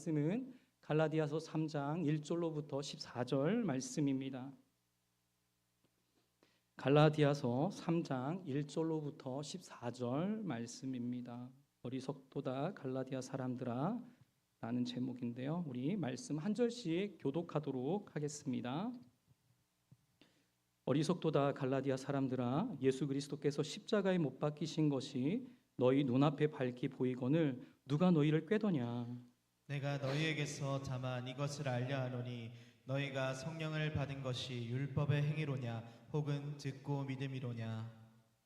말씀은 갈라디아서 3장 1절로부터 14절 말씀입니다. 갈라디아서 3장 1절로부터 14절 말씀입니다. 어리석도다 갈라디아 사람들아 라는 제목인데요. 우리 말씀 한 절씩 교독하도록 하겠습니다. 어리석도다 갈라디아 사람들아, 예수 그리스도께서 십자가에 못 박히신 것이 너희 눈앞에 밝히 보이거늘 누가 너희를 꾀더냐. 내가 너희에게서 다만 이것을 알려 하노니 너희가 성령을 받은 것이 율법의 행위로냐 혹은 듣고 믿음이로냐.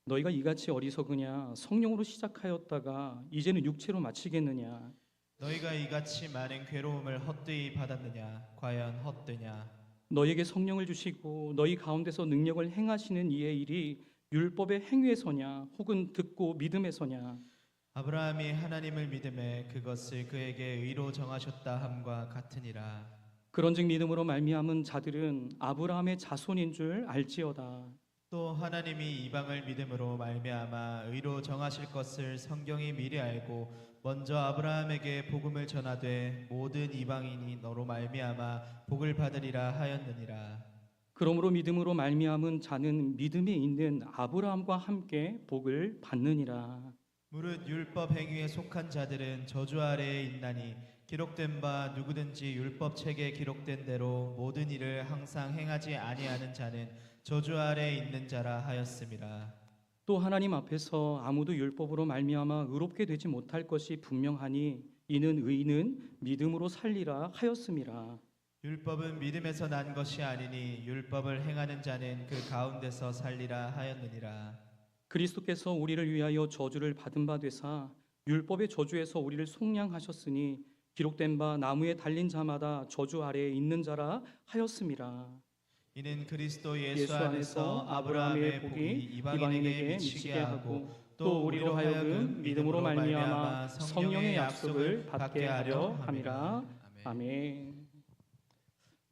너희가 이같이 어리석으냐. 성령으로 시작하였다가 이제는 육체로 마치겠느냐. 너희가 이같이 많은 괴로움을 헛되이 받았느냐. 과연 헛되냐. 너희에게 성령을 주시고 너희 가운데서 능력을 행하시는 이의 일이 율법의 행위에서냐 혹은 듣고 믿음에서냐. 아브라함이 하나님을 믿음에 그것을 그에게 의로 정하셨다 함과 같으니라. 그런즉 믿음으로 말미암은 자들은 아브라함의 자손인 줄 알지어다. 또 하나님이 이방을 믿음으로 말미암아 의로 정하실 것을 성경이 미리 알고 먼저 아브라함에게 복음을 전하되 모든 이방인이 너로 말미암아 복을 받으리라 하였느니라. 그러므로 믿음으로 말미암은 자는 믿음에 있는 아브라함과 함께 복을 받느니라. 무릇 율법 행위에 속한 자들은 저주 아래에 있나니 기록된 바 누구든지 율법 책에 기록된 대로 모든 일을 항상 행하지 아니하는 자는 저주 아래에 있는 자라 하였음이라. 또 하나님 앞에서 아무도 율법으로 말미암아 의롭게 되지 못할 것이 분명하니 이는 의인은 믿음으로 살리라 하였음이라. 율법은 믿음에서 난 것이 아니니 율법을 행하는 자는 그 가운데서 살리라 하였느니라. 그리스도께서 우리를 위하여 저주를 받은 바 되사 율법의 저주에서 우리를 속량하셨으니 기록된 바 나무에 달린 자마다 저주 아래에 있는 자라 하였음이라. 이는 그리스도 예수 안에서 아브라함의 복이 이방인에게 미치게 하고 또 우리로 하여금 믿음으로 말미암아 성령의 약속을 받게 하려 함이라. 아멘.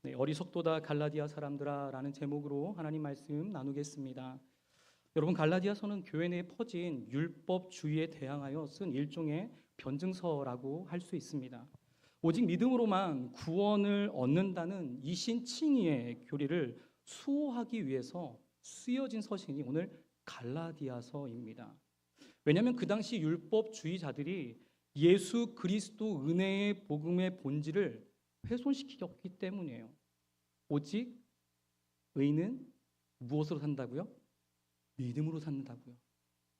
네, 어리석도다 갈라디아 사람들아 라는 제목으로 하나님 말씀 나누겠습니다. 여러분, 갈라디아서는 교회 내에 퍼진 율법주의에 대항하여 쓴 일종의 변증서라고 할 수 있습니다. 오직 믿음으로만 구원을 얻는다는 이신칭의의 교리를 수호하기 위해서 쓰여진 서신이 오늘 갈라디아서입니다. 왜냐하면 그 당시 율법주의자들이 예수 그리스도 은혜의 복음의 본질을 훼손시켰기 때문이에요. 오직 의인은 무엇으로 산다고요? 믿음으로 산다고요.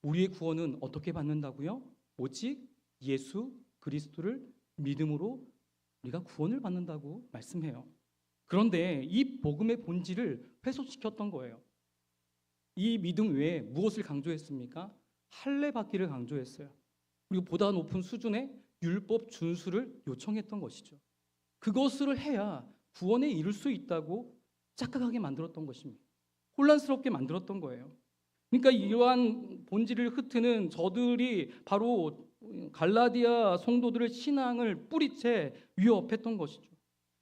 우리의 구원은 어떻게 받는다고요? 오직 예수 그리스도를 믿음으로 우리가 구원을 받는다고 말씀해요. 그런데 이 복음의 본질을 훼손시켰던 거예요. 이 믿음 외에 무엇을 강조했습니까? 할례 받기를 강조했어요. 그리고 보다 높은 수준의 율법 준수를 요청했던 것이죠. 그것을 해야 구원에 이를 수 있다고 착각하게 만들었던 것입니다. 혼란스럽게 만들었던 거예요. 그러니까 이러한 본질을 흩트는 저들이 바로 갈라디아 성도들의 신앙을 뿌리채 위협했던 것이죠.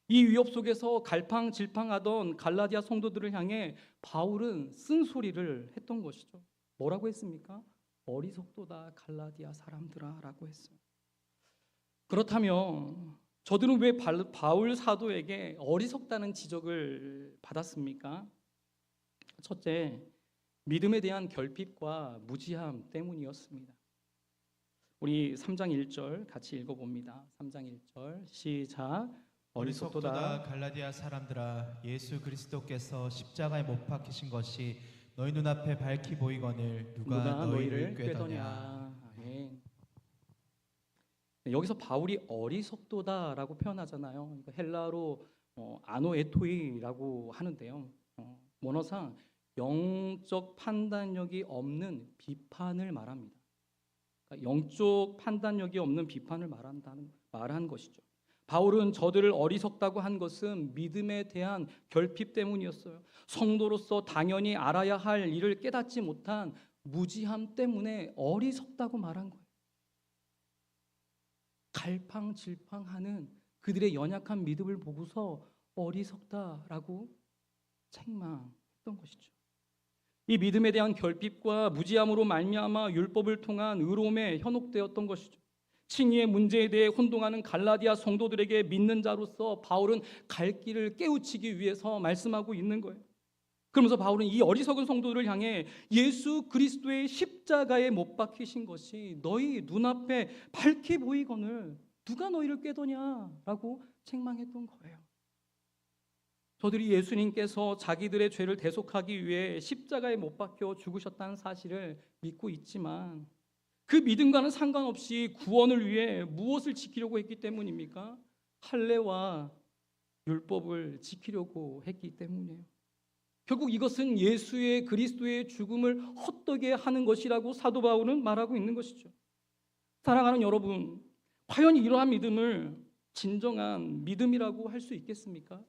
이 위협 속에서 갈팡질팡하던 갈라디아 성도들을 향해 바울은 쓴소리를 했던 것이죠. 뭐라고 했습니까? 어리석도다 갈라디아 사람들아 라고 했어요. 그렇다면 저들은 왜 바울 사도에게 어리석다는 지적을 받았습니까? 첫째, 믿음에 대한 결핍과 무지함 때문이었습니다. 우리 3장 1절 같이 읽어봅니다. 3장 1절 시작. 어리석도다 갈라디아 사람들아, 예수 그리스도께서 십자가에 못 박히신 것이 너희 눈앞에 밝히 보이거늘 누가 너희를 꾀더냐. 아멘. 여기서 바울이 어리석도다라고 표현하잖아요. 그러니까 헬라어로 아노에토이라고 하는데요. 원어상 영적 판단력이 없는 비판을 말합니다. 그러니까 영적 판단력이 없는 비판을 말한 것이죠. 바울은 저들을 어리석다고 한 것은 믿음에 대한 결핍 때문이었어요. 성도로서 당연히 알아야 할 일을 깨닫지 못한 무지함 때문에 어리석다고 말한 거예요. 갈팡질팡하는 그들의 연약한 믿음을 보고서 어리석다라고 책망했던 것이죠. 이 믿음에 대한 결핍과 무지함으로 말미암아 율법을 통한 의로움에 현혹되었던 것이죠. 칭의의 문제에 대해 혼동하는 갈라디아 성도들에게 믿는 자로서 바울은 갈 길을 깨우치기 위해서 말씀하고 있는 거예요. 그러면서 바울은 이 어리석은 성도들을 향해 예수 그리스도의 십자가에 못 박히신 것이 너희 눈앞에 밝게 보이거늘 누가 너희를 꾀더냐라고 책망했던 거예요. 저들이 예수님께서 자기들의 죄를 대속하기 위해 십자가에 못 박혀 죽으셨다는 사실을 믿고 있지만 그 믿음과는 상관없이 구원을 위해 무엇을 지키려고 했기 때문입니까? 할례와 율법을 지키려고 했기 때문이에요. 결국 이것은 예수의 그리스도의 죽음을 헛되게 하는 것이라고 사도 바울은 말하고 있는 것이죠. 사랑하는 여러분, 과연 이러한 믿음을 진정한 믿음이라고 할 수 있겠습니까?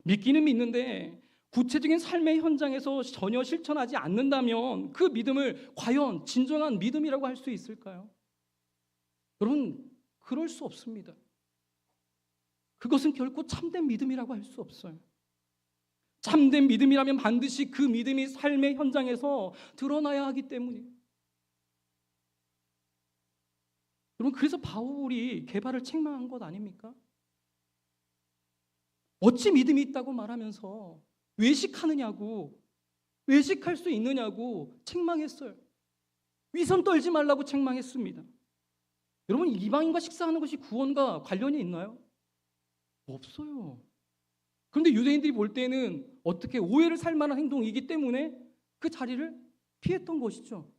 믿기는 믿는데 구체적인 삶의 현장에서 전혀 실천하지 않는다면 그 믿음을 과연 진정한 믿음이라고 할 수 있을까요? 여러분, 그럴 수 없습니다. 그것은 결코 참된 믿음이라고 할 수 없어요. 참된 믿음이라면 반드시 그 믿음이 삶의 현장에서 드러나야 하기 때문이에요. 여러분, 그래서 바울이 게바를 책망한 것 아닙니까? 어찌 믿음이 있다고 말하면서 외식하느냐고, 외식할 수 있느냐고 책망했어요. 위선 떨지 말라고 책망했습니다. 여러분, 이방인과 식사하는 것이 구원과 관련이 있나요? 없어요. 그런데 유대인들이 볼 때는 어떻게 오해를 살 만한 행동이기 때문에 그 자리를 피했던 것이죠.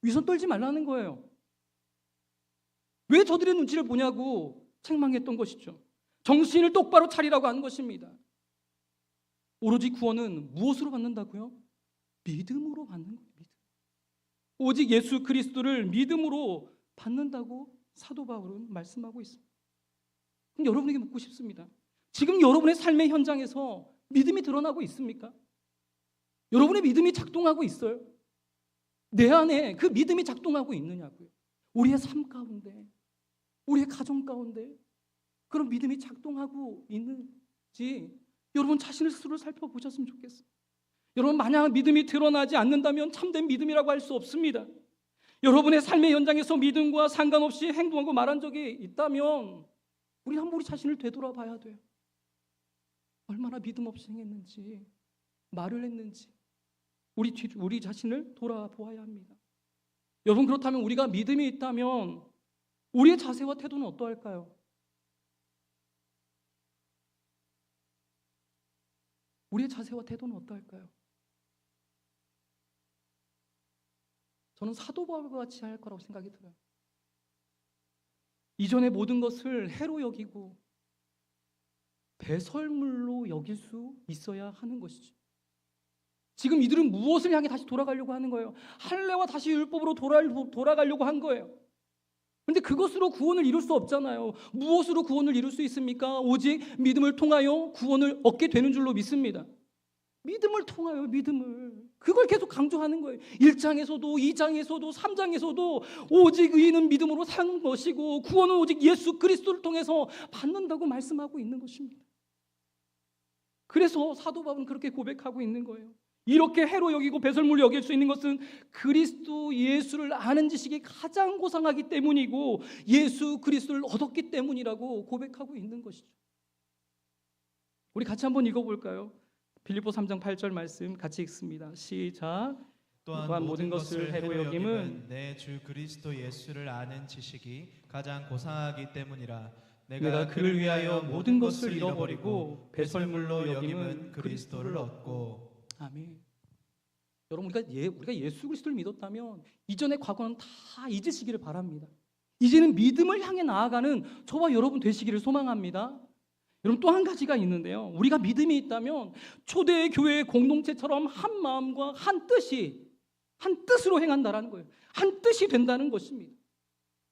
위선 떨지 말라는 거예요. 왜 저들의 눈치를 보냐고 책망했던 것이죠. 정신을 똑바로 차리라고 한 것입니다. 오로지 구원은 무엇으로 받는다고요? 믿음으로 받는 거예요. 믿음. 오직 예수 그리스도를 믿음으로 받는다고 사도 바울은 말씀하고 있습니다. 그럼 여러분에게 묻고 싶습니다. 지금 여러분의 삶의 현장에서 믿음이 드러나고 있습니까? 여러분의 믿음이 작동하고 있어요? 내 안에 그 믿음이 작동하고 있느냐고요. 우리의 삶 가운데, 우리의 가정 가운데 그런 믿음이 작동하고 있는지 여러분 자신을 스스로 살펴보셨으면 좋겠어요. 여러분, 만약 믿음이 드러나지 않는다면 참된 믿음이라고 할 수 없습니다. 여러분의 삶의 현장에서 믿음과 상관없이 행동하고 말한 적이 있다면 우리 한번 우리 자신을 되돌아봐야 돼요. 얼마나 믿음 없이 행했는지, 말을 했는지 우리 자신을 돌아보아야 합니다. 여러분, 그렇다면 우리가 믿음이 있다면 우리의 자세와 태도는 어떠할까요? 우리의 자세와 태도는 어떠할까요? 저는 사도 바울과 같이 할 거라고 생각이 들어요. 이전의 모든 것을 해로 여기고 배설물로 여길 수 있어야 하는 것이죠. 지금 이들은 무엇을 향해 다시 돌아가려고 하는 거예요? 할례와 다시 율법으로 돌아가려고 한 거예요. 그런데 그것으로 구원을 이룰 수 없잖아요. 무엇으로 구원을 이룰 수 있습니까? 오직 믿음을 통하여 구원을 얻게 되는 줄로 믿습니다. 믿음을 통하여 믿음을. 그걸 계속 강조하는 거예요. 1장에서도 2장에서도 3장에서도 오직 의인은 믿음으로 사는 것이고 구원은 오직 예수 그리스도를 통해서 받는다고 말씀하고 있는 것입니다. 그래서 사도 바울은 그렇게 고백하고 있는 거예요. 이렇게 해로 여기고 배설물로 여길 수 있는 것은 그리스도 예수를 아는 지식이 가장 고상하기 때문이고 예수 그리스도를 얻었기 때문이라고 고백하고 있는 것이죠. 우리 같이 한번 읽어볼까요? 빌립보 3장 8절 말씀 같이 읽습니다. 시작. 또한 모든 것을 해로 여김은 내 주 그리스도 예수를 아는 지식이 가장 고상하기 때문이라. 내가 그를 위하여 모든 것을 잃어버리고 배설물로 여김은 그리스도를 얻고. 아멘. 여러분, 우리가 예수 그리스도를 믿었다면 이전의 과거는 다 잊으시기를 바랍니다. 이제는 믿음을 향해 나아가는 저와 여러분 되시기를 소망합니다. 여러분, 또 한 가지가 있는데요. 우리가 믿음이 있다면 초대 교회의 공동체처럼 한 마음과 한 뜻으로 행한다라는 거예요. 한 뜻이 된다는 것입니다.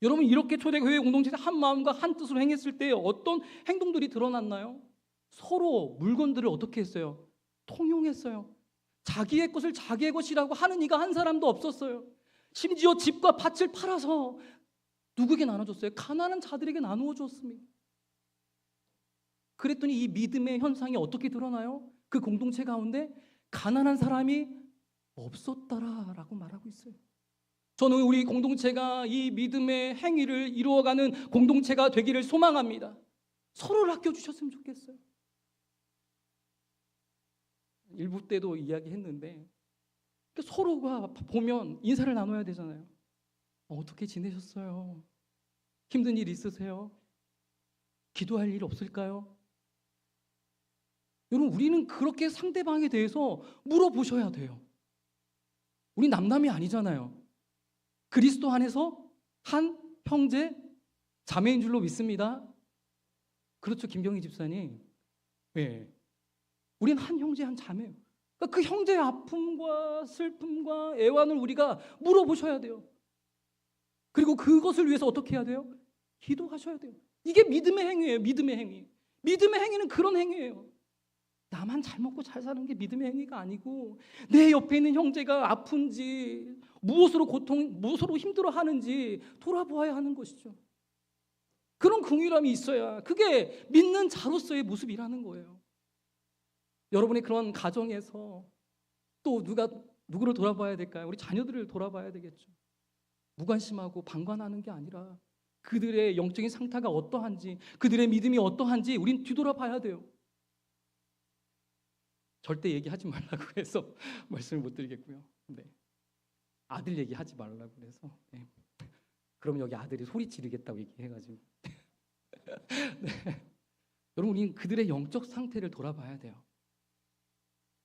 여러분, 이렇게 초대 교회의 공동체에서 한 마음과 한 뜻으로 행했을 때 어떤 행동들이 드러났나요? 서로 물건들을 어떻게 했어요? 통용했어요. 자기의 것을 자기의 것이라고 하는 이가 한 사람도 없었어요. 심지어 집과 밭을 팔아서 누구에게 나눠줬어요? 가난한 자들에게 나누어 줬습니다. 그랬더니 이 믿음의 현상이 어떻게 드러나요? 그 공동체 가운데 가난한 사람이 없었더라라고 말하고 있어요. 저는 우리 공동체가 이 믿음의 행위를 이루어가는 공동체가 되기를 소망합니다. 서로를 아껴주셨으면 좋겠어요. 일부 때도 이야기했는데 서로가 보면 인사를 나눠야 되잖아요. 어떻게 지내셨어요? 힘든 일 있으세요? 기도할 일 없을까요? 여러분, 우리는 그렇게 상대방에 대해서 물어보셔야 돼요. 우리 남남이 아니잖아요. 그리스도 안에서 한 형제 자매인 줄로 믿습니다. 그렇죠, 김경희 집사님. 네. 우리는 한 형제 한 자매예요. 그러니까 그 형제의 아픔과 슬픔과 애환을 우리가 물어보셔야 돼요. 그리고 그것을 위해서 어떻게 해야 돼요? 기도하셔야 돼요. 이게 믿음의 행위예요. 믿음의 행위. 믿음의 행위는 그런 행위예요. 나만 잘 먹고 잘 사는 게 믿음의 행위가 아니고 내 옆에 있는 형제가 아픈지 무엇으로 힘들어하는지 돌아보아야 하는 것이죠. 그런 긍휼함이 있어야 그게 믿는 자로서의 모습이라는 거예요. 여러분의 그런 가정에서 또 누구를 돌아봐야 될까요? 우리 자녀들을 돌아봐야 되겠죠. 무관심하고 방관하는 게 아니라 그들의 영적인 상태가 어떠한지, 그들의 믿음이 어떠한지 우린 뒤돌아봐야 돼요. 절대 얘기하지 말라고 해서 말씀을 못 드리겠고요. 네. 아들 얘기하지 말라고 해서 네. 그럼 여기 아들이 소리 지르겠다고 얘기해가지고 네. 여러분, 우리는 그들의 영적 상태를 돌아봐야 돼요.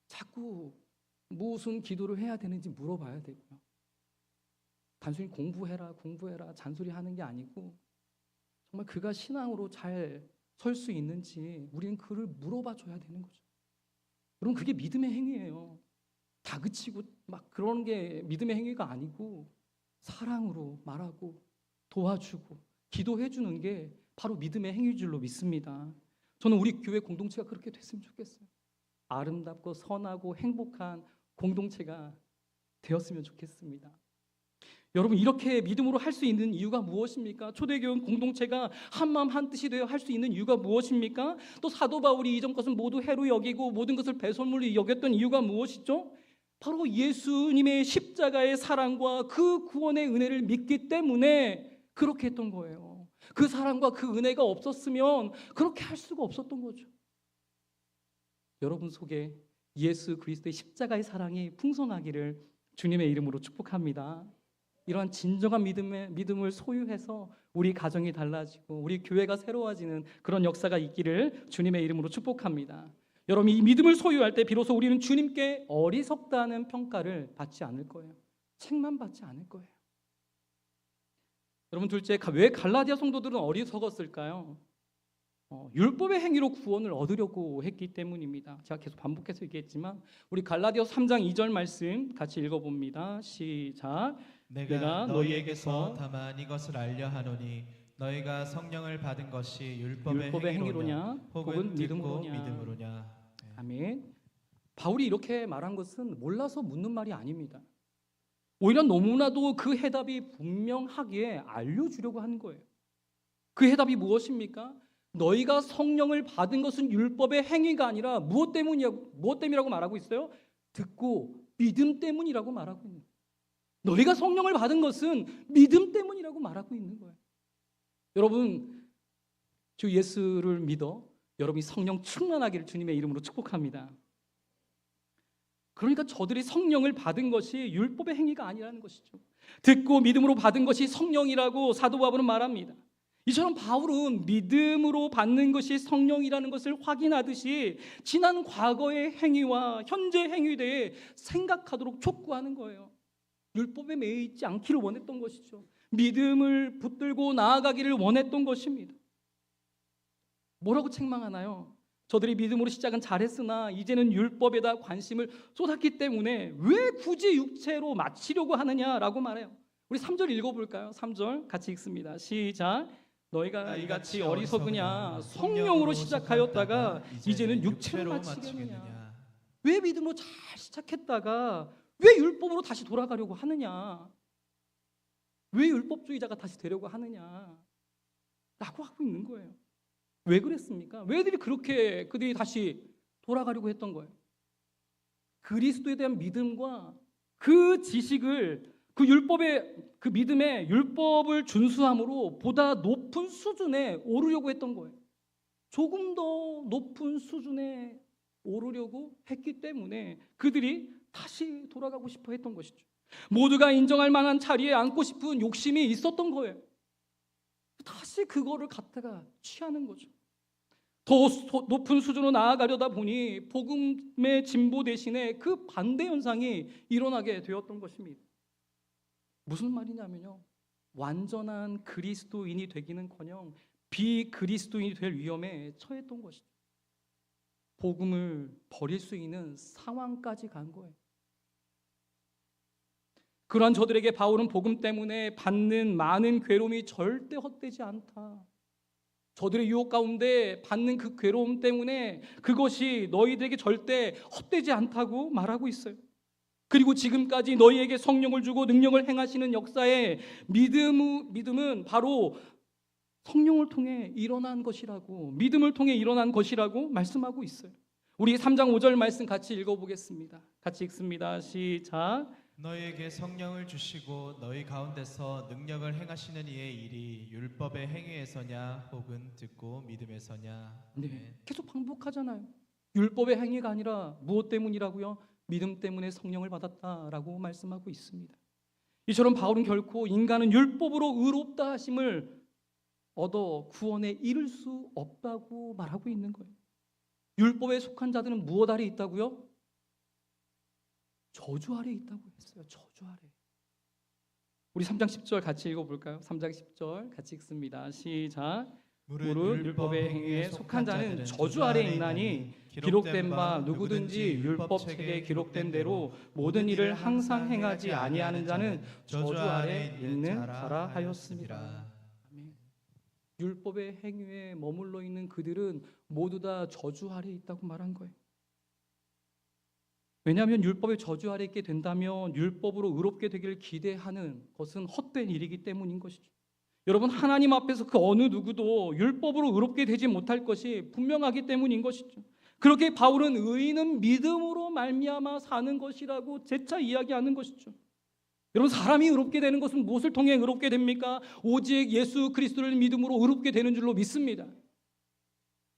자꾸 무슨 기도를 해야 되는지 물어봐야 되고요. 단순히 공부해라 잔소리하는 게 아니고 정말 그가 신앙으로 잘 설 수 있는지 우리는 그를 물어봐 줘야 되는 거죠. 여러분, 그게 믿음의 행위예요. 다그치고 막 그런 게 믿음의 행위가 아니고 사랑으로 말하고 도와주고 기도해 주는 게 바로 믿음의 행위인 줄로 믿습니다. 저는 우리 교회 공동체가 그렇게 됐으면 좋겠어요. 아름답고 선하고 행복한 공동체가 되었으면 좋겠습니다. 여러분, 이렇게 믿음으로 할 수 있는 이유가 무엇입니까? 초대교회 공동체가 한마음 한뜻이 되어 할 수 있는 이유가 무엇입니까? 또 사도 바울이 이전 것은 모두 해로 여기고 모든 것을 배설물로 여겼던 이유가 무엇이죠? 바로 예수님의 십자가의 사랑과 그 구원의 은혜를 믿기 때문에 그렇게 했던 거예요. 그 사랑과 그 은혜가 없었으면 그렇게 할 수가 없었던 거죠. 여러분 속에 예수 그리스도의 십자가의 사랑이 풍성하기를 주님의 이름으로 축복합니다. 이러한 진정한 믿음을 소유해서 우리 가정이 달라지고 우리 교회가 새로워지는 그런 역사가 있기를 주님의 이름으로 축복합니다. 여러분, 이 믿음을 소유할 때 비로소 우리는 주님께 어리석다는 평가를 받지 않을 거예요. 책만 받지 않을 거예요. 여러분, 둘째, 왜 갈라디아 성도들은 어리석었을까요? 율법의 행위로 구원을 얻으려고 했기 때문입니다. 제가 계속 반복해서 얘기했지만 우리 갈라디아서 3장 2절 말씀 같이 읽어봅니다. 시작. 내가 너희에게서 다만 이것을 알려 하노니 너희가 성령을 받은 것이 율법의 행위로냐 혹은 믿음으로냐. 아멘. 바울이 이렇게 말한 것은 몰라서 묻는 말이 아닙니다. 오히려 너무나도 그 해답이 분명하게 알려주려고 하는 거예요. 그 해답이 무엇입니까? 너희가 성령을 받은 것은 율법의 행위가 아니라 무엇 때문이라고 말하고 있어요? 듣고 믿음 때문이라고 말하고 있는 거예요. 너희가 성령을 받은 것은 믿음 때문이라고 말하고 있는 거예요. 여러분, 주 예수를 믿어 여러분이 성령 충만하기를 주님의 이름으로 축복합니다. 그러니까 저들이 성령을 받은 것이 율법의 행위가 아니라는 것이죠. 듣고 믿음으로 받은 것이 성령이라고 사도 바울은 말합니다. 이처럼 바울은 믿음으로 받는 것이 성령이라는 것을 확인하듯이 지난 과거의 행위와 현재 행위에 대해 생각하도록 촉구하는 거예요. 율법에 매여 있지 않기를 원했던 것이죠. 믿음을 붙들고 나아가기를 원했던 것입니다. 뭐라고 책망하나요? 저들이 믿음으로 시작은 잘했으나 이제는 율법에다 관심을 쏟았기 때문에 왜 굳이 육체로 마치려고 하느냐라고 말해요. 우리 3절 읽어볼까요? 3절 같이 읽습니다. 시작. 너희가 이같이 어리석으냐? 성령으로 시작하였다가 이제는 육체로 마치겠느냐? 왜 믿음으로 잘 시작했다가 왜 율법으로 다시 돌아가려고 하느냐? 왜 율법주의자가 다시 되려고 하느냐? 라고 하고 있는 거예요. 왜 그랬습니까? 왜 그들이 다시 돌아가려고 했던 거예요? 그리스도에 대한 믿음과 그 지식을 그 율법의 그 믿음의 율법을 준수함으로 보다 높은 수준에 오르려고 했던 거예요. 조금 더 높은 수준에 오르려고 했기 때문에 그들이 다시 돌아가고 싶어 했던 것이죠. 모두가 인정할 만한 자리에 앉고 싶은 욕심이 있었던 거예요. 다시 그거를 갖다가 취하는 거죠. 더 높은 수준으로 나아가려다 보니 복음의 진보 대신에 그 반대 현상이 일어나게 되었던 것입니다. 무슨 말이냐면요, 완전한 그리스도인이 되기는커녕 비그리스도인이 될 위험에 처했던 것이죠. 복음을 버릴 수 있는 상황까지 간 거예요. 그러한 저들에게 바울은 복음 때문에 받는 많은 괴로움이 절대 헛되지 않다. 저들의 유혹 가운데 받는 그 괴로움 때문에 그것이 너희들에게 절대 헛되지 않다고 말하고 있어요. 그리고 지금까지 너희에게 성령을 주고 능력을 행하시는 역사의 믿음은 바로 성령을 통해 일어난 것이라고, 믿음을 통해 일어난 것이라고 말씀하고 있어요. 우리 3장 5절 말씀 같이 읽어보겠습니다. 같이 읽습니다. 시작. 너희에게 성령을 주시고 너희 가운데서 능력을 행하시는 이의 일이 율법의 행위에서냐 혹은 듣고 믿음에서냐. 네, 계속 반복하잖아요. 율법의 행위가 아니라 무엇 때문이라고요? 믿음 때문에 성령을 받았다라고 말씀하고 있습니다. 이처럼 바울은 결코 인간은 율법으로 의롭다 하심을 얻어 구원에 이를 수 없다고 말하고 있는 거예요. 율법에 속한 자들은 무엇 아래 있다고요? 저주 아래 있다고 했어요. 저주 아래. 우리 3장 10절 같이 읽어볼까요? 3장 10절 같이 읽습니다. 시작. 무릇 율법의 행위에 속한 자는 저주 아래 있나니 기록된 바 누구든지 율법책에 기록된 대로 모든 일을 항상 행하지 아니하는 자는 저주 아래 있는 자라 하였습니다. 아멘. 율법의 행위에 머물러 있는 그들은 모두 다 저주 아래 있다고 말한 거예요. 왜냐하면 율법의 저주 아래 있게 된다면 율법으로 의롭게 되기를 기대하는 것은 헛된 일이기 때문인 것이죠. 여러분, 하나님 앞에서 그 어느 누구도 율법으로 의롭게 되지 못할 것이 분명하기 때문인 것이죠. 그렇게 바울은 의인은 믿음으로 말미암아 사는 것이라고 재차 이야기하는 것이죠. 여러분, 사람이 의롭게 되는 것은 무엇을 통해 의롭게 됩니까? 오직 예수 그리스도를 믿음으로 의롭게 되는 줄로 믿습니다.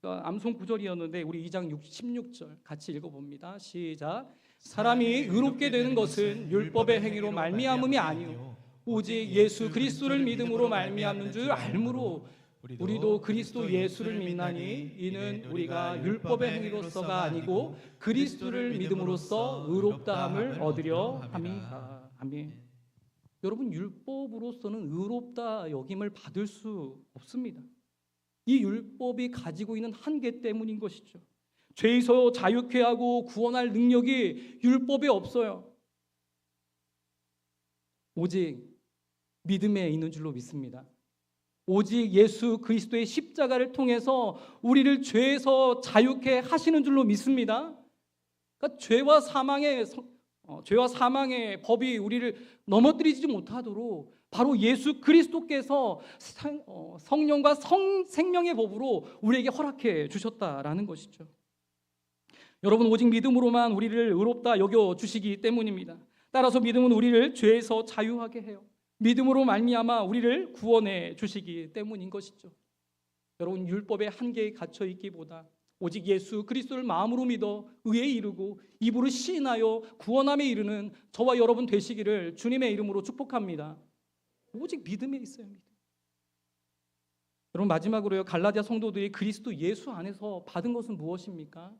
암송 구절이었는데 우리 2장 16절 같이 읽어봅니다. 시작. 사람이 의롭게 되는 것은 율법의 행위로 말미암음이 아니요 오직 예수 그리스도를 믿음으로 말미암는 줄 알므로 우리도 그리스도 예수를 믿나니 이는 우리가 율법의 행위로서가 아니고 그리스도를 믿음으로써 의롭다함을 얻으려 함이라. 아멘. 여러분, 율법으로서는 의롭다 여김을 받을 수 없습니다. 이 율법이 가지고 있는 한계 때문인 것이죠. 죄에서 자유케 하고 구원할 능력이 율법에 없어요. 오직 믿음에 있는 줄로 믿습니다. 오직 예수 그리스도의 십자가를 통해서 우리를 죄에서 자유케 하시는 줄로 믿습니다. 그러니까 죄와 사망의 법이 우리를 넘어뜨리지 못하도록 바로 예수 그리스도께서 성령과 생명의 법으로 우리에게 허락해 주셨다라는 것이죠. 여러분, 오직 믿음으로만 우리를 의롭다 여겨 주시기 때문입니다. 따라서 믿음은 우리를 죄에서 자유하게 해요. 믿음으로 말미암아 우리를 구원해 주시기 때문인 것이죠. 여러분, 율법의 한계에 갇혀 있기보다 오직 예수 그리스도를 마음으로 믿어 의에 이르고 입으로 시인하여 구원함에 이르는 저와 여러분 되시기를 주님의 이름으로 축복합니다. 오직 믿음에 있어야 합니다. 여러분, 마지막으로요, 갈라디아 성도들이 그리스도 예수 안에서 받은 것은 무엇입니까?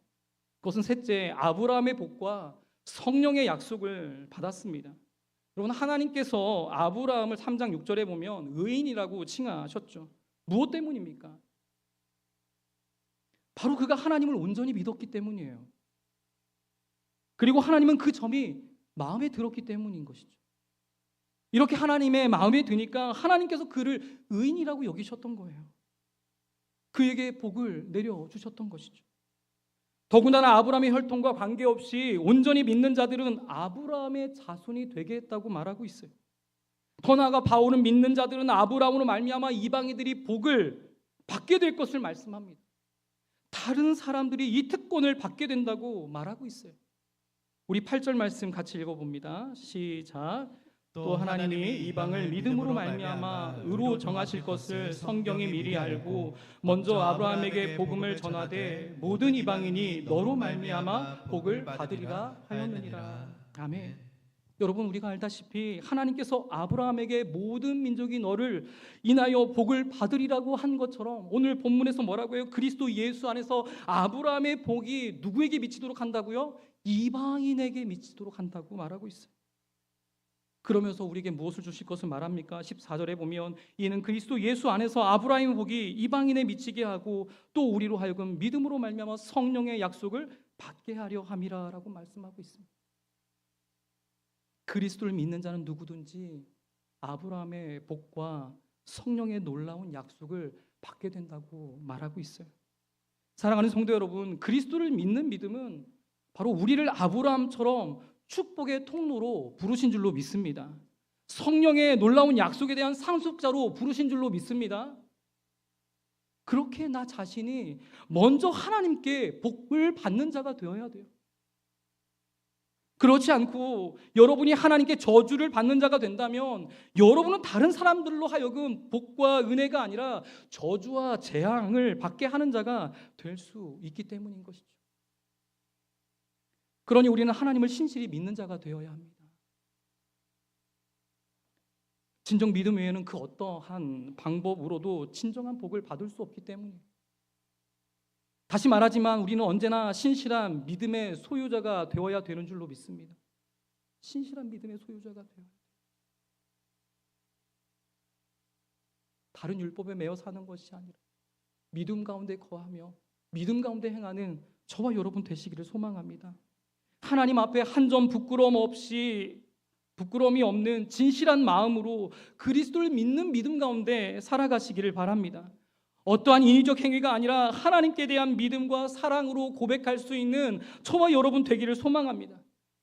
그것은 셋째, 아브라함의 복과 성령의 약속을 받았습니다. 여러분, 하나님께서 아브라함을 3장 6절에 보면 의인이라고 칭하셨죠. 무엇 때문입니까? 바로 그가 하나님을 온전히 믿었기 때문이에요. 그리고 하나님은 그 점이 마음에 들었기 때문인 것이죠. 이렇게 하나님의 마음에 드니까 하나님께서 그를 의인이라고 여기셨던 거예요. 그에게 복을 내려주셨던 것이죠. 더군다나 아브라함의 혈통과 관계없이 온전히 믿는 자들은 아브라함의 자손이 되게 했다고 말하고 있어요. 더 나아가 바울은 믿는 자들은 아브라함으로 말미암아 이방인들이 복을 받게 될 것을 말씀합니다. 다른 사람들이 이 특권을 받게 된다고 말하고 있어요. 우리 8절 말씀 같이 읽어봅니다. 시작. 또 하나님이 이방을 믿음으로 말미암아 의로 정하실 것을 성경이 미리 알고 먼저 아브라함에게 복음을 전하되 모든 이방인이 너로 말미암아 복을 받으리라 하였느니라. 아멘. 여러분, 우리가 알다시피 하나님께서 아브라함에게 모든 민족이 너를 인하여 복을 받으리라고 한 것처럼 오늘 본문에서 뭐라고 해요? 그리스도 예수 안에서 아브라함의 복이 누구에게 미치도록 한다고요? 이방인에게 미치도록 한다고 말하고 있어요. 그러면서 우리에게 무엇을 주실 것을 말합니까? 14절에 보면 이는 그리스도 예수 안에서 아브라함의 복이 이방인에 미치게 하고 또 우리로 하여금 믿음으로 말미암아 성령의 약속을 받게 하려 함이라라고 말씀하고 있습니다. 그리스도를 믿는 자는 누구든지 아브라함의 복과 성령의 놀라운 약속을 받게 된다고 말하고 있어요. 사랑하는 성도 여러분, 그리스도를 믿는 믿음은 바로 우리를 아브라함처럼 축복의 통로로 부르신 줄로 믿습니다. 성령의 놀라운 약속에 대한 상속자로 부르신 줄로 믿습니다. 그렇게 나 자신이 먼저 하나님께 복을 받는 자가 되어야 돼요. 그렇지 않고 여러분이 하나님께 저주를 받는 자가 된다면 여러분은 다른 사람들로 하여금 복과 은혜가 아니라 저주와 재앙을 받게 하는 자가 될 수 있기 때문인 것이죠. 그러니 우리는 하나님을 신실히 믿는 자가 되어야 합니다. 진정 믿음 외에는 그 어떠한 방법으로도 진정한 복을 받을 수 없기 때문이에요. 다시 말하지만 우리는 언제나 신실한 믿음의 소유자가 되어야 되는 줄로 믿습니다. 신실한 믿음의 소유자가 되어야 돼요. 다른 율법에 매여 사는 것이 아니라 믿음 가운데 거하며 믿음 가운데 행하는 저와 여러분 되시기를 소망합니다. 하나님 앞에 한 점 부끄러움이 없는 진실한 마음으로 그리스도를 믿는 믿음 가운데 살아가시기를 바랍니다. 어떠한 인위적 행위가 아니라 하나님께 대한 믿음과 사랑으로 고백할 수 있는 저와 여러분 되기를 소망합니다.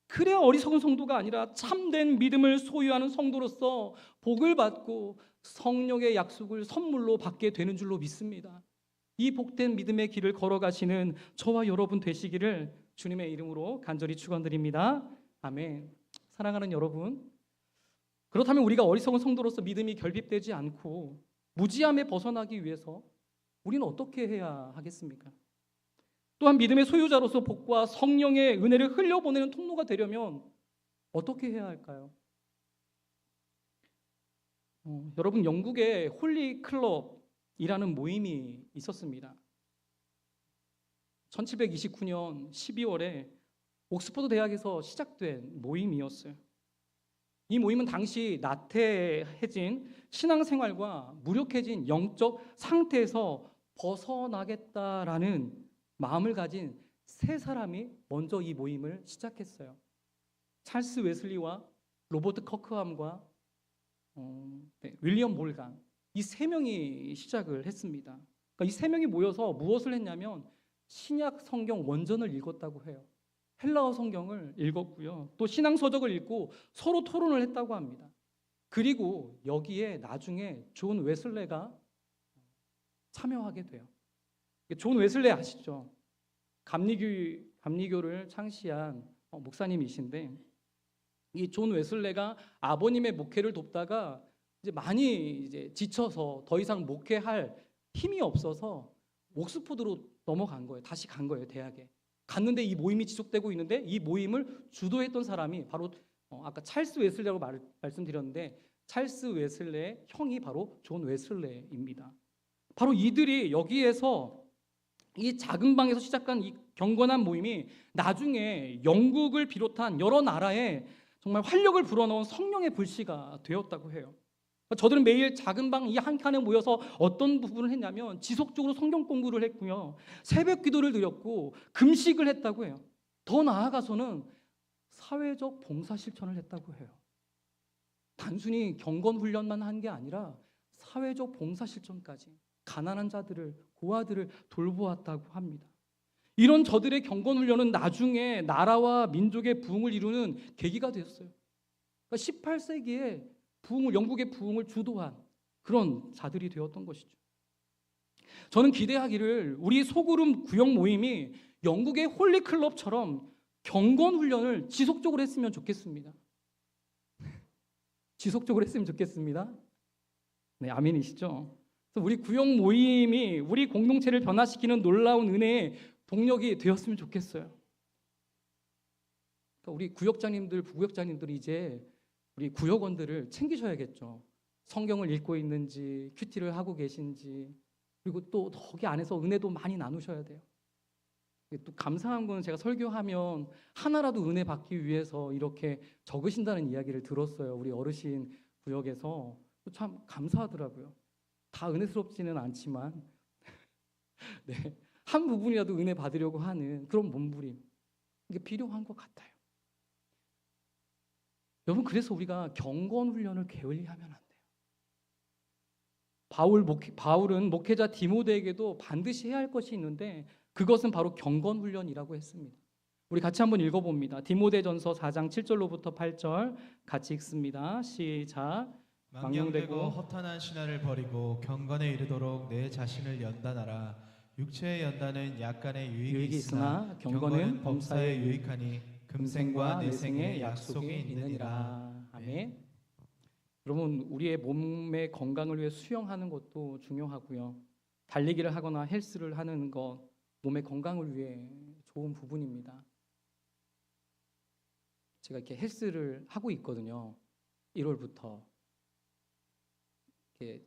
그래야 어리석은 성도가 아니라 참된 믿음을 소유하는 성도로서 복을 받고 성령의 약속을 선물로 받게 되는 줄로 믿습니다. 이 복된 믿음의 길을 걸어가시는 저와 여러분 되시기를 주님의 이름으로 간절히 축원드립니다. 아멘. 사랑하는 여러분, 그렇다면 우리가 어리석은 성도로서 믿음이 결핍되지 않고 무지함에 벗어나기 위해서 우리는 어떻게 해야 하겠습니까? 또한 믿음의 소유자로서 복과 성령의 은혜를 흘려보내는 통로가 되려면 어떻게 해야 할까요? 여러분, 영국에 홀리 클럽이라는 모임이 있었습니다. 1729년 12월에 옥스퍼드 대학에서 시작된 모임이었어요. 이 모임은 당시 나태해진 신앙생활과 무력해진 영적 상태에서 벗어나겠다라는 마음을 가진 세 사람이 먼저 이 모임을 시작했어요. 찰스 웨슬리와 로버트 커크함과 윌리엄 몰간, 이 세 명이 시작을 했습니다. 그러니까 이 세 명이 모여서 무엇을 했냐면 신약 성경 원전을 읽었다고 해요. 헬라어 성경을 읽었고요. 또 신앙서적을 읽고 서로 토론을 했다고 합니다. 그리고 여기에 나중에 존 웨슬레가 참여하게 돼요. 존 웨슬레 아시죠? 감리교를 창시한 목사님이신데, 이 존 웨슬레가 아버님의 목회를 돕다가 이제 많이 지쳐서 더 이상 목회할 힘이 없어서 옥스퍼드로 넘어간 거예요. 다시 간 거예요, 대학에. 갔는데 이 모임이 지속되고 있는데 이 모임을 주도했던 사람이 바로 아까 찰스 웨슬레라고 말씀드렸는데, 찰스 웨슬레의 형이 바로 존 웨슬레입니다. 바로 이들이 여기에서 이 작은 방에서 시작한 이 경건한 모임이 나중에 영국을 비롯한 여러 나라에 정말 활력을 불어넣은 성령의 불씨가 되었다고 해요. 저들은 매일 작은 방 이 한 칸에 모여서 어떤 부분을 했냐면 지속적으로 성경 공부를 했고요, 새벽 기도를 드렸고 금식을 했다고 해요. 더 나아가서는 사회적 봉사 실천을 했다고 해요. 단순히 경건 훈련만 한 게 아니라 사회적 봉사 실천까지 가난한 자들을, 고아들을 돌보았다고 합니다. 이런 저들의 경건 훈련은 나중에 나라와 민족의 부흥을 이루는 계기가 되었어요. 그러니까 18세기에 영국의 부흥을 주도한 그런 자들이 되었던 것이죠. 저는 기대하기를 우리 소그룹 구역 모임이 영국의 홀리클럽처럼 경건 훈련을 지속적으로 했으면 좋겠습니다. 지속적으로 했으면 좋겠습니다. 네, 아멘이시죠? 그래서 우리 구역 모임이 우리 공동체를 변화시키는 놀라운 은혜의 동력이 되었으면 좋겠어요. 그러니까 우리 구역장님들, 부구역장님들이 이제 우리 구역원들을 챙기셔야겠죠. 성경을 읽고 있는지, 큐티를 하고 계신지, 그리고 또 거기 안에서 은혜도 많이 나누셔야 돼요. 또 감사한 건 제가 설교하면 하나라도 은혜 받기 위해서 이렇게 적으신다는 이야기를 들었어요. 우리 어르신 구역에서 참 감사하더라고요. 다 은혜스럽지는 않지만 네, 한 부분이라도 은혜 받으려고 하는 그런 몸부림, 이게 필요한 것 같아요. 여러분, 그래서 우리가 경건 훈련을 게을리하면 안 돼요. 바울은 목회자 디모데에게도 반드시 해야 할 것이 있는데 그것은 바로 경건 훈련이라고 했습니다. 우리 같이 한번 읽어봅니다. 디모데전서 4장 7절로부터 8절 같이 읽습니다. 시작. 망령되고 허탄한 신화를 버리고 경건에 이르도록 내 자신을 연단하라. 육체의 연단은 약간의 유익이 있으나 경건은 범사에 유익하니 금생과 내생의 약속이 있느니라. 아멘. 여러분, 우리의 몸의 건강을 위해 수영하는 것도 중요하고요. 달리기를 하거나 헬스를 하는 것, 몸의 건강을 위해 좋은 부분입니다. 제가 이렇게 헬스를 하고 있거든요. 1월부터.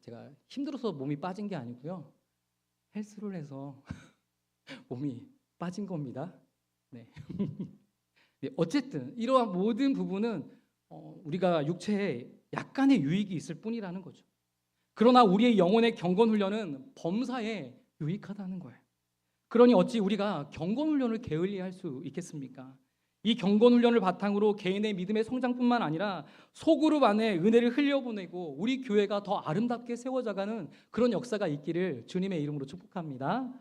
제가 힘들어서 몸이 빠진 게 아니고요. 헬스를 해서 몸이 빠진 겁니다. 네. 네, 어쨌든 이러한 모든 부분은 우리가 육체에 약간의 유익이 있을 뿐이라는 거죠. 그러나 우리의 영혼의 경건 훈련은 범사에 유익하다는 거예요. 그러니 어찌 우리가 경건 훈련을 게을리할 수 있겠습니까? 이 경건 훈련을 바탕으로 개인의 믿음의 성장뿐만 아니라 소그룹 안에 은혜를 흘려보내고 우리 교회가 더 아름답게 세워져가는 그런 역사가 있기를 주님의 이름으로 축복합니다.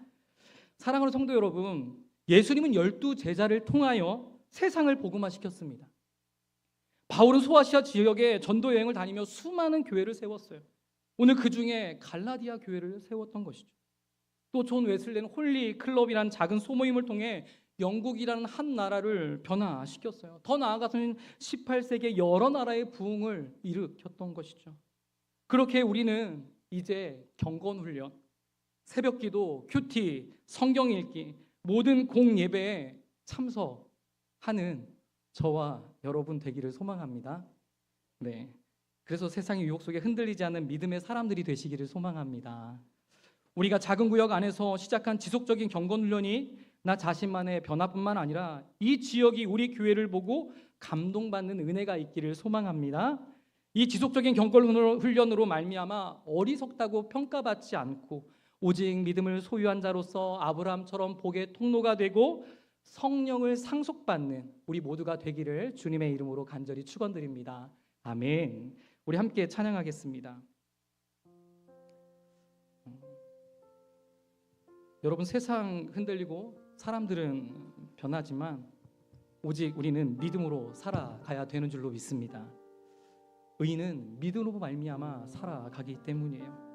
사랑하는 성도 여러분, 예수님은 12제자를 통하여 세상을 복음화시켰습니다. 바울은 소아시아 지역에 전도 여행을 다니며 수많은 교회를 세웠어요. 오늘 그 중에 갈라디아 교회를 세웠던 것이죠. 또 존 웨슬리는 홀리 클럽이라는 작은 소모임을 통해 영국이라는 한 나라를 변화시켰어요. 더 나아가서는 18세기에 여러 나라의 부흥을 일으켰던 것이죠. 그렇게 우리는 이제 경건훈련, 새벽기도, 큐티, 성경 읽기, 모든 공예배에 참석하는 저와 여러분 되기를 소망합니다. 네, 그래서 세상의 유혹 속에 흔들리지 않는 믿음의 사람들이 되시기를 소망합니다. 우리가 작은 구역 안에서 시작한 지속적인 경건훈련이 나 자신만의 변화뿐만 아니라 이 지역이 우리 교회를 보고 감동받는 은혜가 있기를 소망합니다. 이 지속적인 경건훈련으로 말미암아 어리석다고 평가받지 않고 오직 믿음을 소유한 자로서 아브라함처럼 복의 통로가 되고 성령을 상속받는 우리 모두가 되기를 주님의 이름으로 간절히 축원드립니다. 아멘. 우리 함께 찬양하겠습니다. 여러분, 세상 흔들리고 사람들은 변하지만 오직 우리는 믿음으로 살아가야 되는 줄로 믿습니다. 의인은 믿음으로 말미암아 살아가기 때문이에요.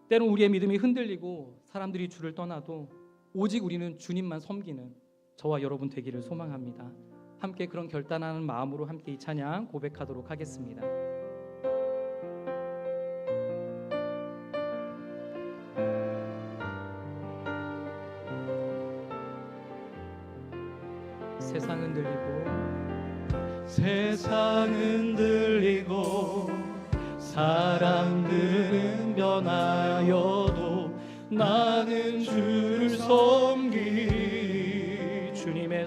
때론 우리의 믿음이 흔들리고 사람들이 주를 떠나도 오직 우리는 주님만 섬기는 저와 여러분 되기를 소망합니다. 함께 그런 결단하는 마음으로 함께 이 찬양 고백하도록 하겠습니다. 세상은 들리고 사람들은 변하여도 나는 주를 섬기리. 주님의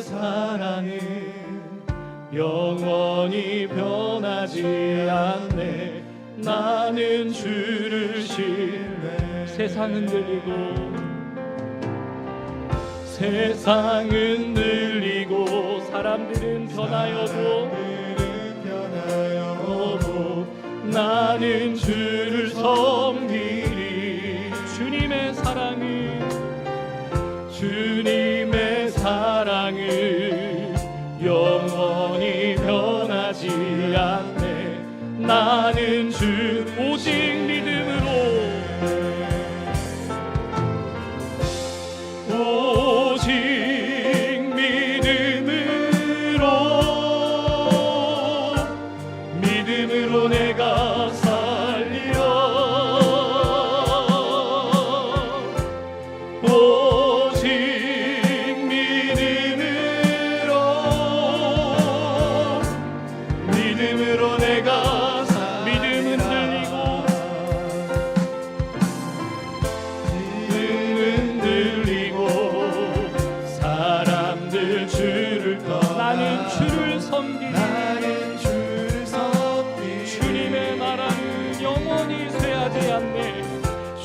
사랑은 영원히 변하지 않네. 나는 주를 신뢰. 세상은 들리고 사람들은 변하여도 나는 주를 섬기리. 주님의 사랑은 영원히 변하지 않네. 나는 주 오직 믿음으로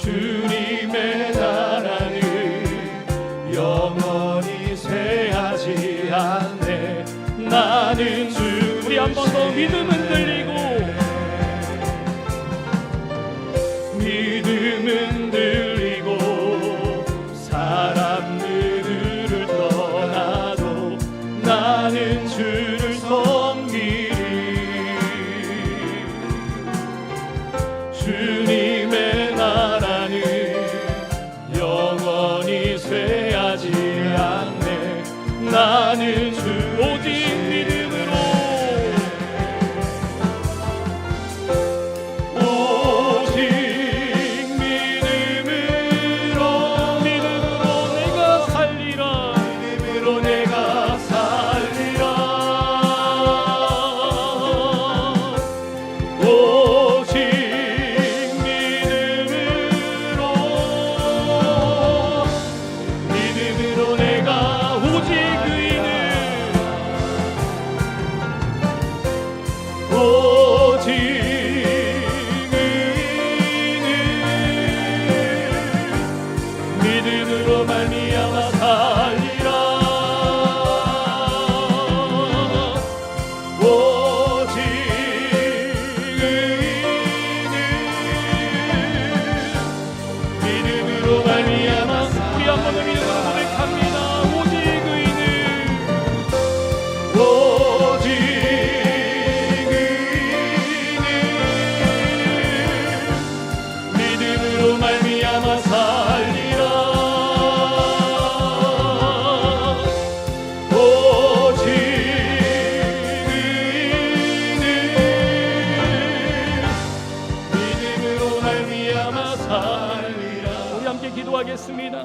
주님의 나라는 영원히 쇠하지 않네. 나는 주. 우리 한 번 더 믿음은 들리고 믿음은 들리고 사람들을 떠나도 나는 주를 섬기리. 주님의 나라는 영원히 쇠하지 않네. 나는 주 오직 믿음으로 오직 믿음으로 내가 살리라. 믿음으로 내가 살리라. 오직 믿음으로 내가 오직 의인은 오직 의인은 믿음으로 말미암아 살리라. 오직 의인은 믿음으로 말미암아 우리 한 번 더 믿음으로 고백합니다. 오직 의인은 오직 의인은 믿음으로 말미암아 살리라. 오직 의인은 믿음으로 말미암아 살리라. 우리 함께 기도하겠습니다.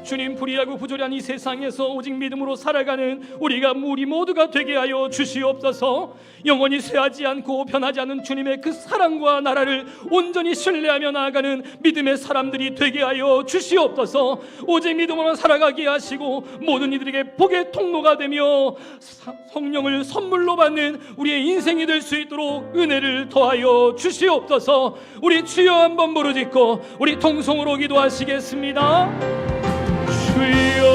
주님, 불의하고 부조리한 이 세상에서 오직 믿음으로 살아가는 우리 모두가 되게 하여 주시옵소서. 영원히 쇠하지 않고 변하지 않는 주님의 그 사랑과 나라를 온전히 신뢰하며 나아가는 믿음의 사람들이 되게 하여 주시옵소서. 오직 믿음으로 살아가게 하시고 모든 이들에게 복의 통로가 되며 성령을 선물로 받는 우리의 인생이 될 수 있도록 은혜를 더하여 주시옵소서. 우리 주여 한번 부르짖고 우리 통성으로 기도하시겠습니다. 주여.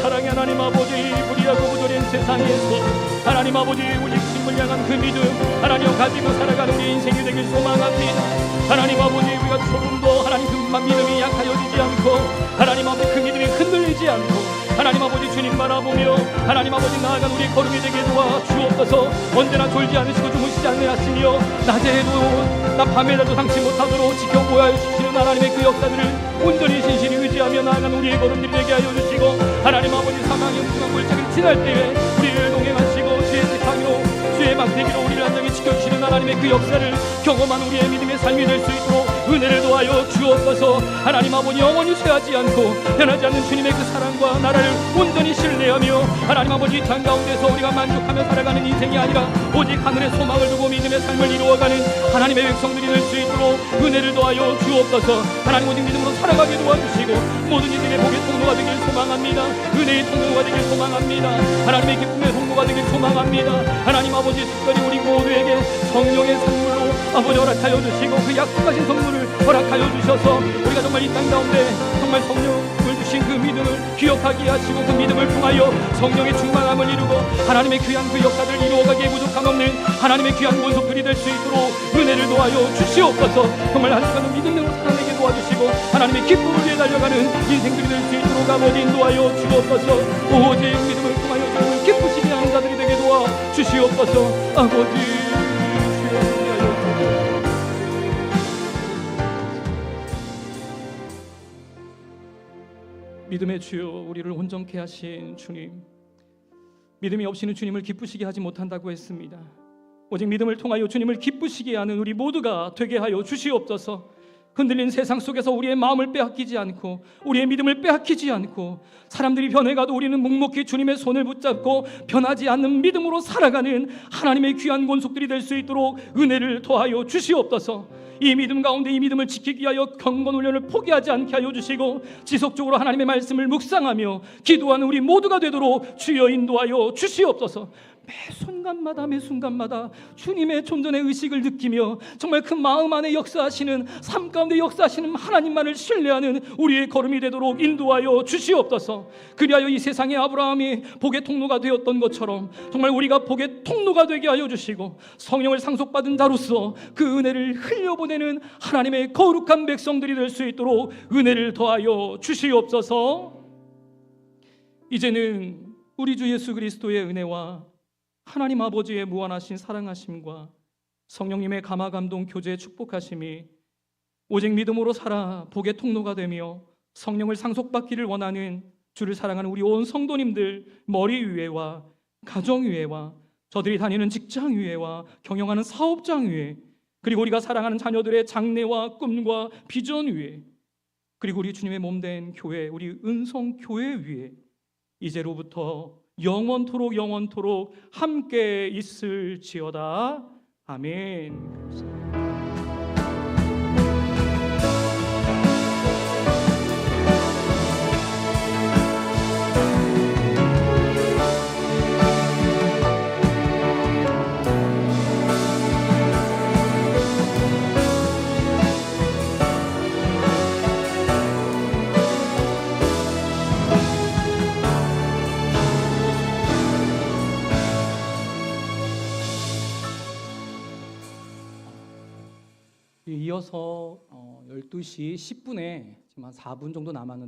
사랑의 하나님 아버지, 불의하고 부조리한 세상에서 하나님 아버지 오직 주님을 향한 그 믿음 하나님 가지고 살아가는 우리 인생이 되길 소망합니다. 하나님 아버지, 우리가 조금도 하나님 그만 믿음이 약하여지지 않고 하나님 아버지 그 믿음이 흔들리지 않고 하나님 아버지 주님 바라보며 하나님 아버지 나아간 우리 걸음이 되게 도와 주옵소서. 언제나 졸지 않으시고 주무시지 않으시며 낮에도 밤에라도 당치 못하도록 지켜보아 주시는 하나님의 그 역사들을 온전히 신실히 의지하며 나아간 우리의 걸음들이 되게 하여 주시고 하나님 아버지 사망의 음침한 골짜기를 지날 때에 우리를 동행하시고 주의 지팡이로 주의 막대기로 우리를 안전히 지켜주시는 하나님의 그 역사를 경험한 우리의 믿음의 삶이 될 수 있도록 은혜를 도하여 주옵소서. 하나님 아버지 영원히 쇠하지 않고 변하지 않는 주님의 그 사랑과 나라를 온전히 신뢰하며 하나님 아버지 이 땅 가운데서 우리가 만족하며 살아가는 인생이 아니라 오직 하늘의 소망을 두고 믿음의 삶을 이루어가는 하나님의 백성들이 될 수 있도록 은혜를 도하여 주옵소서. 하나님 오직 믿음으로 살아가게 도와주시고 모든 이들의 복의 통로가 되길 소망합니다. 은혜의 통로가 되길 소망합니다. 하나님의 기쁨의 통로가 되길 소망합니다. 하나님 아버지 특별히 우리 모두에게 성령의 선물로 아버지 허락하여 주시고 그 약속하신 선물을 허락하여 주셔서 우리가 정말 이 땅 가운데 정말 성령을 주신 그 믿음을 기억하게 하시고 그 믿음을 통하여 성령의 충만함을 이루고 하나님의 귀한 그 역사를 이루어가기에 부족함 없는 하나님의 귀한 권속들이 될 수 있도록 은혜를 도하여 주시옵소서. 정말 한 시간도 믿음으로 살아내게 도와주시고 하나님의 기쁨을 위해 달려가는 인생들이 될 수 있도록 아버지 인도하여 주옵소서. 오직 믿음을 통하여 주님을 기쁘시게 하는 자들이 되게 도와 주시옵소서. 아버지 주여 믿음의 주여, 우리를 온전케 하신 주님, 믿음이 없이는 주님을 기쁘시게 하지 못한다고 했습니다. 오직 믿음을 통하여 주님을 기쁘시게 하는 우리 모두가 되게 하여 주시옵소서. 흔들린 세상 속에서 우리의 마음을 빼앗기지 않고 우리의 믿음을 빼앗기지 않고 사람들이 변해가도 우리는 묵묵히 주님의 손을 붙잡고 변하지 않는 믿음으로 살아가는 하나님의 귀한 권속들이 될 수 있도록 은혜를 더하여 주시옵소서. 이 믿음 가운데 이 믿음을 지키기 위하여 경건 훈련을 포기하지 않게 하여 주시고 지속적으로 하나님의 말씀을 묵상하며 기도하는 우리 모두가 되도록 주여 인도하여 주시옵소서. 매 순간마다 매 순간마다 주님의 존전의 의식을 느끼며 정말 그 마음 안에 역사하시는, 삶 가운데 역사하시는 하나님만을 신뢰하는 우리의 걸음이 되도록 인도하여 주시옵소서. 그리하여 이 세상에 아브라함이 복의 통로가 되었던 것처럼 정말 우리가 복의 통로가 되게 하여 주시고, 성령을 상속받은 자로서 그 은혜를 흘려보내는 하나님의 거룩한 백성들이 될 수 있도록 은혜를 더하여 주시옵소서. 이제는 우리 주 예수 그리스도의 은혜와 하나님 아버지의 무한하신 사랑하심과 성령님의 감화 감동 교제 축복하심이 오직 믿음으로 살아 복의 통로가 되며 성령을 상속받기를 원하는 주를 사랑하는 우리 온 성도님들 머리 위에와 가정 위에와 저들이 다니는 직장 위에와 경영하는 사업장 위에, 그리고 우리가 사랑하는 자녀들의 장래와 꿈과 비전 위에, 그리고 우리 주님의 몸된 교회, 우리 은성 교회 위에 이제로부터 영원토록 영원토록 함께 있을지어다. 아멘. 이어서 12시 10분에 지금 한 4분 정도 남았는데